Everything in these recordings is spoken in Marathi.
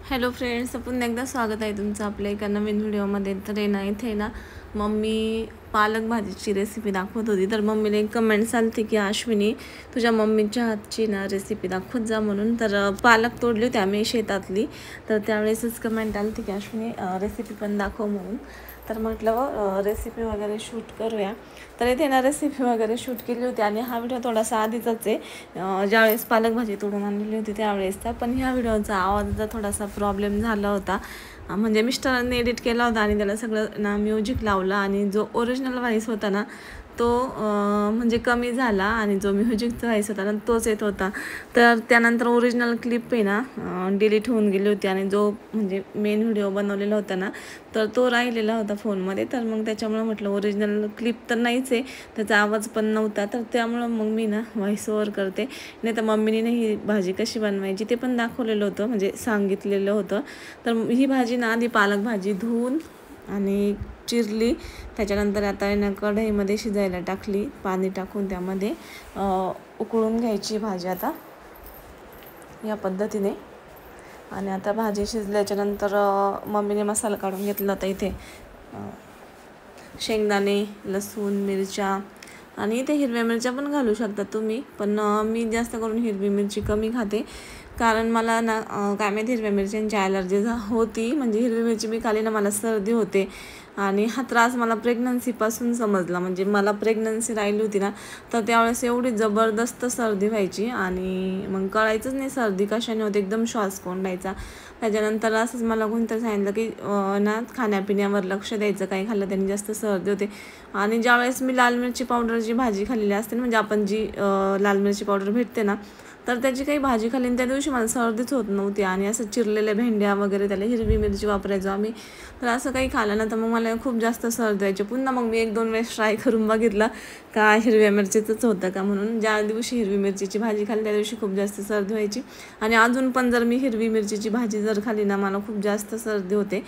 हॅलो फ्रेंड्स, पुन्हा एकदा स्वागत आहे तुमचं आपल्या एका नवीन व्हिडिओमध्ये. तर इथे ना मम्मी पालक भाजीची रेसिपी दाखवत होती. तर मम्मीला एक कमेंट्स आलती की अश्विनी तुझ्या मम्मीच्या हातची ना रेसिपी दाखवत जा म्हणून. तर पालक तोडली होती आम्ही शेतातली, तर त्यावेळेसच कमेंट आलती की अश्विनी रेसिपी पण दाखव म्हणून. तर म्हटलं रेसिपी वगैरे शूट करूया. तर इथे ना रेसिपी वगैरे शूट केली होती आणि हा व्हिडिओ थोडासा आधीचाच आहे, ज्यावेळेस पालक भाजी तोडून आणलेली होती त्यावेळेसचा. पण ह्या व्हिडिओचा आवाजाचा थोडासा प्रॉब्लेम झाला होता, म्हणजे मिस्टरांनी एडिट केला होता आणि त्याला सगळं ना म्युझिक लावलं आणि जो ओरिजिनल व्हॉईस होता ना तो म्हणजे कमी झाला आणि जो म्युझिकचा व्हॉईस होता ना तोच येत होता. तर त्यानंतर ओरिजिनल क्लिप आहे ना डिलीट होऊन गेली होती आणि जो म्हणजे मेन व्हिडिओ बनवलेला होता ना तर तो राहिलेला होता फोनमध्ये. तर मग त्याच्यामुळं म्हटलं ओरिजिनल क्लिप तर नाहीच आहे, त्याचा आवाज पण नव्हता, तर त्यामुळं मग मी ना व्हॉईस ओव्हर करते. नाही तर मम्मीने ही भाजी कशी बनवायची ते पण दाखवलेलं होतं, म्हणजे सांगितलेलं होतं. तर ही भाजी ना आधी पालक भाजी धुवून आणि चिरली, त्याच्यानंतर आता ना कढईमध्ये शिजायला टाकली, पाणी टाकून त्यामध्ये उकळून घ्यायची भाजी आता या पद्धतीने. आणि आता भाजी शिजल्याच्यानंतर मम्मीने मसाला काढून घेतला होता. इथे शेंगदाणे, लसूण, मिरच्या आणि इथे हिरव्या मिरच्या पण घालू शकता तुम्ही, पण मी जास्त करून हिरवी मिरची कमी खाते, कारण मला ना काय माहिती हिरव्या मिरच्यांची ॲलर्जी होती. म्हणजे हिरवी मिरची मी खाली ना मला सर्दी होते आणि हा त्रास मला प्रेग्नन्सीपासून समजला. म्हणजे मला प्रेग्नन्सी राहिली होती ना तर त्यावेळेस एवढी जबरदस्त सर्दी व्हायची आणि मग कळायचंच नाही सर्दी कशाने होते, एकदम श्वास कोंडायचा. त्याच्यानंतर असंच मला कोणतरी सांगितलं की ना खाण्यापिण्यावर लक्ष द्यायचं, काही खाल्लं त्यांनी जास्त सर्दी होते. आणि ज्यावेळेस मी लाल मिरची पावडरची भाजी खाल्लेली असते ना, म्हणजे आपण जी लाल मिरची पावडर भेटते ना तर त्याची काही भाजी खाल्ली त्या दिवशी मला सर्दीच होत नव्हती. आणि असं चिरलेल्या भेंड्या वगैरे त्याला हिरवी मिरची वापरायचो आम्ही, तर असं काही खाल्लं ना तर मग मला खूप जास्त सर्दी व्हायची. पुन्हा मग मी 1-2 वेळेस ट्राय करून बघितलं का हिरव्या मिरचीचंच होतं का म्हणून. ज्या दिवशी हिरवी मिरचीची भाजी खाल्ली त्या दिवशी खूप जास्त सर्दी व्हायची आणि अजून पण जर मी हिरवी मिरचीची भाजी जर खाल्ली ना मला खूप जास्त सर्दी होते.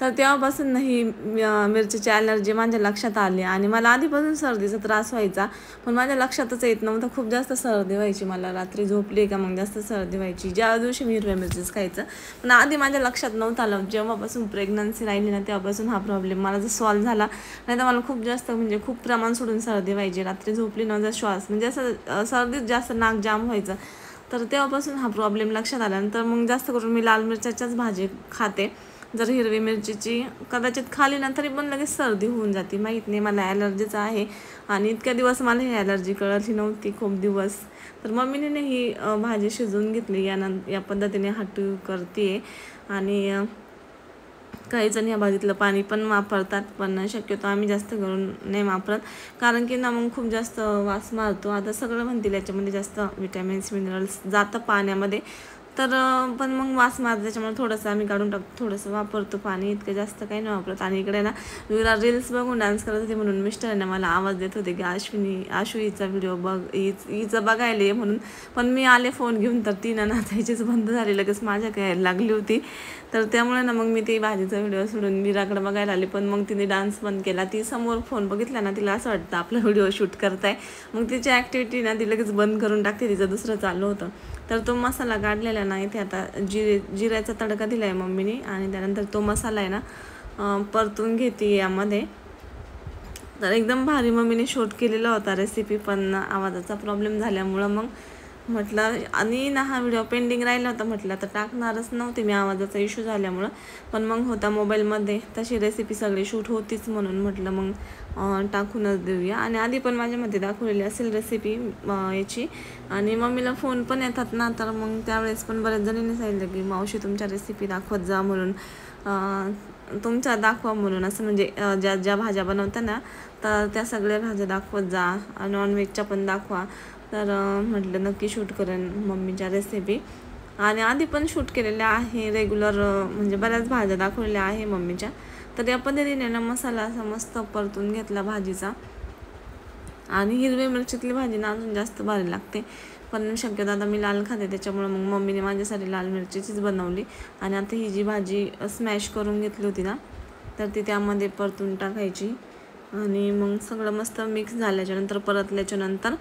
तर तेव्हापासून ही मिरचीची ॲलर्जी माझ्या लक्षात आली आणि मला आधीपासून सर्दीचा त्रास व्हायचा, पण माझ्या लक्षातच येत नव्हतं. खूप जास्त सर्दी व्हायची मला, रात्री झोपली का मग जास्त सर्दी व्हायची ज्या दिवशी मी हिरव्या मिरचीच खायचं. पण आधी माझ्या लक्षात नव्हतं आलं. जेव्हापासून प्रेग्नन्सी राहिली ना तेव्हापासून हा प्रॉब्लेम मला जर सॉल्व्ह झाला. नाही तर मला खूप जास्त म्हणजे खूप प्रमाण सोडून सर्दी व्हायची, रात्री झोपली ना जर श्वास म्हणजे असं सर्दीत जास्त नाक जाम व्हायचं. तर तेव्हापासून हा प्रॉब्लेम लक्षात आल्यानंतर मग जास्त करून मी लाल मिरच्याच्याच भाजी खाते. जर हिरवी मिरचीची कदाचित खाली ना तरी पण लगेच सर्दी होऊन जाते. माहीत नाही, मला ॲलर्जीच आहे आणि इतक्या दिवस मला ही ॲलर्जी कळली नव्हती खूप दिवस. तर मम्मीने ही भाजी शिजवून घेतली. या पद्धतीने हाटू करते. आणि काही जण या भाजीतलं पाणी पण वापरतात, पण शक्यतो आम्ही जास्त करून नाही वापरत, कारण की ना मग खूप जास्त वास मारतो. आता सगळं म्हणतील याच्यामध्ये जास्त विटॅमिन्स मिनरल्स जातं पाण्यामध्ये, तर पण मग वास मारतो त्याच्यामुळे थोडंसं आम्ही काढून टाकतो, थोडंसं वापरतो पाणी, इतकं जास्त काही नाही वापरत. आणि इकडे ना विरा रील्स बघून डान्स करत होते म्हणून मिस्टरांना मला आवाज देत होते की आशू हिचा व्हिडिओ बघ, हिचं बघायला ये म्हणून. पण मी आले फोन घेऊन तर ती ना नाचायचीच बंद झाली, लगेच माझ्या काय लागली होती. तर त्यामुळे ना मग मी ती भाजीचा व्हिडिओ सोडून विराकडे बघायला आले. पण मग तिने डान्स बंद केला. ती समोर फोन बघितला ना तिला असं वाटतं आपला व्हिडिओ शूट करताय, मग तिची ॲक्टिव्हिटी ना ती लगेच बंद करून टाकते, तिचं दुसरं चालू होतं. तर तो मसाला काढलेला ना इथे आता जिऱ्याचा तडका दिला आहे मम्मीने आणि त्यानंतर तो मसाला आहे ना परतून घेते यामध्ये. तर एकदम भारी मम्मीने शूट केलेला होता रेसिपी, पण आवाजाचा प्रॉब्लेम झाल्यामुळं मग म्हटलं, आणि ना हा व्हिडिओ पेंडिंग राहिला होता, म्हटलं तर टाकणारच नव्हते मी आवाजाचा इश्यू झाल्यामुळं. पण मग होता मोबाईलमध्ये तशी रेसिपी सगळी शूट होतीच म्हणून म्हटलं मग टाकूनच देऊया. आणि आधी पण माझ्यामध्ये दाखवलेली असेल रेसिपी याची. आणि मम्मीला फोन पण येतात ना, तर मग त्यावेळेस पण बऱ्याच जणींनी सांगितलं की मावशी तुमच्या रेसिपी दाखवत जा म्हणून, तुमच्या दाखवा म्हणून, असं म्हणजे ज्या ज्या भाज्या बनवता ना तर त्या सगळ्या भाज्या दाखवत जा, नॉनव्हेजच्या पण दाखवा. तर म्हटलं नक्की शूट करेन मम्मीच्या रेसिपी. आणि आधी पण शूट केलेल्या आहे रेग्युलर, म्हणजे बऱ्याच भाज्या दाखवलेल्या आहे मम्मीच्या. तर या पद्धतीने ना मसाला असा मस्त परतून घेतला भाजीचा. आणि हिरवी मिरचीतली भाजी ना अजून जास्त भारी लागते, पण शक्यतो आता मी लाल खाते त्याच्यामुळे मग मम्मीने माझ्यासाठी लाल मिरचीचीच बनवली. आणि आता ही जी भाजी स्मॅश करून घेतली होती ना तर ती त्यामध्ये परतून टाकायची. आणि मग सगळं मस्त मिक्स झाल्याच्यानंतर परतल्याच्यानंतर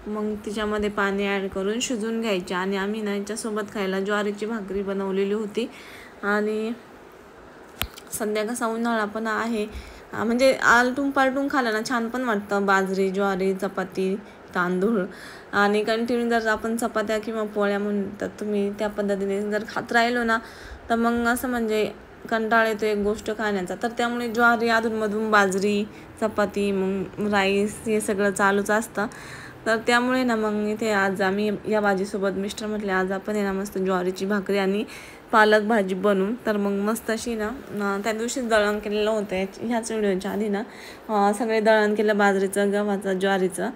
मग तिच्यामध्ये पाणी ॲड करून शिजवून घ्यायचे. आणि आम्ही ना याच्यासोबत खायला ज्वारीची भाकरी बनवलेली होती. आणि सध्या कसा उन्हाळा पण आहे, म्हणजे आलटून पालटून खायला ना छान पण वाटतं. बाजरी, ज्वारी, चपाती, तांदूळ आणि कंटिन्यू जर आपण चपात्या किंवा पोळ्या म्हणतात तुम्ही त्या पद्धतीने जर खात राहिलो ना तर मग असं म्हणजे कंटाळा येतो एक गोष्ट खाण्याचा. तर त्यामुळे ज्वारी, अधूनमधून बाजरी, चपाती, मग राईस हे सगळं चालूच असतं. तर त्यामुळे ना मग इथे आज आम्ही या भाजीसोबत मिस्टर म्हटले आज आपण आहे ना मस्त ज्वारीची भाकरी आणि पालक भाजी बनवू. तर मग मस्त अशी ना त्या दिवशीच दळण केलेलं होतं. ह्याच व्हिडिओच्या आधी ना सगळे दळण केलं, बाजरीचं, गव्हाचं, ज्वारीचं.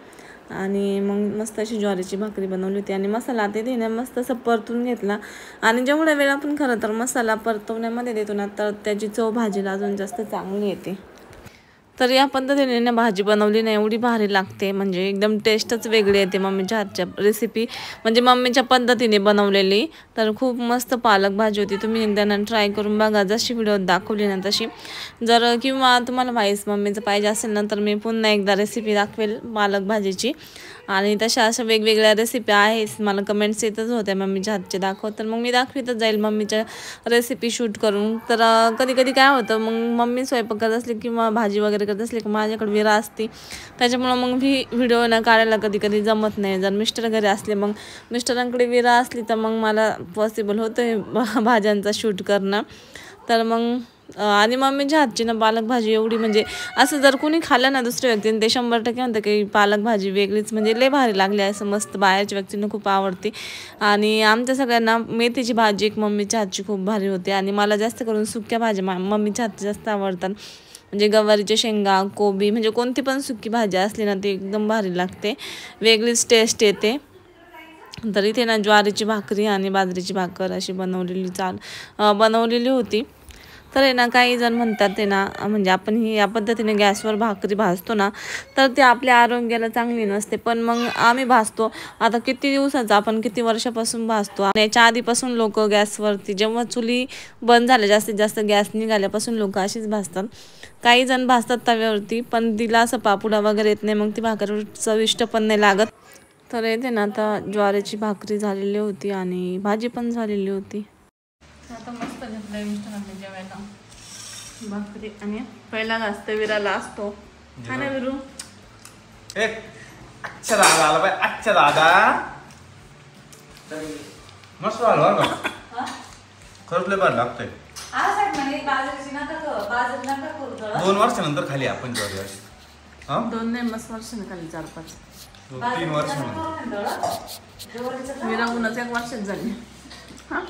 आणि मग मस्त अशी ज्वारीची भाकरी बनवली होती. आणि मसाला ते ना मस्त असं परतून घेतला. आणि जेवढ्या वेळ आपण खरं तर मसाला परतवण्यामध्ये देतो ना तर त्याची चव भाजीला अजून जास्त चांगली येते. तर या पद्धतीने ना भाजी बनवली ना एवढी भारी लागते, म्हणजे एकदम टेस्टच वेगळी येते मम्मीच्या हातच्या रेसिपी, म्हणजे मम्मीच्या पद्धतीने बनवलेली. तर खूप मस्त पालक भाजी होती. तुम्ही एकदा ना ट्राय करून बघा, जशी व्हिडिओत दाखवली ना तशी. जर किंवा तुम्हाला व्हाईस मम्मीचं पाहिजे असेल ना तर मी पुन्हा एकदा रेसिपी दाखवेल पालक भाजीची. आणि तशा अशा वेगवेगळ्या रेसिपी आहेच, मला कमेंट्स येतच होत्या मम्मीच्या हातचे दाखव, तर मग मी दाखवितच जाईल मम्मीच्या रेसिपी शूट करून. तर कधी कधी काय होतं, मग मम्मी स्वयंपाक करत असली किंवा भाजी वगैरे करत असली की माझ्याकडे विरा असते, त्याच्यामुळं मग व्हिडिओ ना काढायला कधी कधी जमत नाही. जर मिस्टर घरी असले, मग मिस्टरांकडे विरा असली तर मग मला पॉसिबल होतं हे भाज्यांचा शूट करणं. तर मग आणि मम्मीच्या हातची ना पालक भाजी एवढी, म्हणजे असं जर कोणी खाल्लं ना दुसऱ्या व्यक्तीने ते 100% म्हणतं की पालक भाजी वेगळीच, म्हणजे लय भारी लागली असं मस्त. बाहेरच्या व्यक्तींना खूप आवडते. आणि आमच्या सगळ्यांना मेथीची भाजी एक मम्मीच्या हातची खूप भारी होते. आणि मला जास्त करून सुक्या भाज्या मम्मीच्या हातची जास्त आवडतात, म्हणजे गवारीचे शेंगा, कोबी, म्हणजे कोणती पण सुकी भाजी असली ना ती एकदम भारी लागते, वेगळीच टेस्ट येते. तर इथे ना ज्वारीची भाकरी आणि बाजरीची भाकर अशी बनवलेली होती. तर आहे ना काही जण म्हणतात ते ना, म्हणजे आपण ही या पद्धतीने गॅसवर भाकरी भाजतो ना तर ते आपल्या आरोग्याला चांगली नसते. पण मग आम्ही भाजतो आता किती दिवसाचं, आपण किती वर्षापासून भाजतो. आणि याच्या आधीपासून लोक गॅसवरती, जेव्हा चुली बंद झाल्या, जास्तीत जास्त गॅस निघाल्यापासून लोक अशीच भाजतात. काही जण भाजतात तव्यावरती, पण तिला असं पापुडा वगैरे येत नाही, मग ती भाकर चविष्ट पण नाही लागत. तर येते ना आता ज्वारीची भाकरी झालेली होती आणि भाजी पण झालेली होती. आता मस्त घेतलं मिस्टरांनी जेवायला भाकरी. आणि पहिला घासतो विराला असतो हा ना विरू. अच्छा दादा आला बाय, अच्छा दादा मस्त आलो बरं, खरंच लय भारी लागतंय. 2 वर्षानंतर खाली आपण ज्वारी अशी. 2 नाही मस्त वर्षाने खाली, 4-5 3 वर्षानंतर विरा उन्हाच 1 वर्षात झाली. हा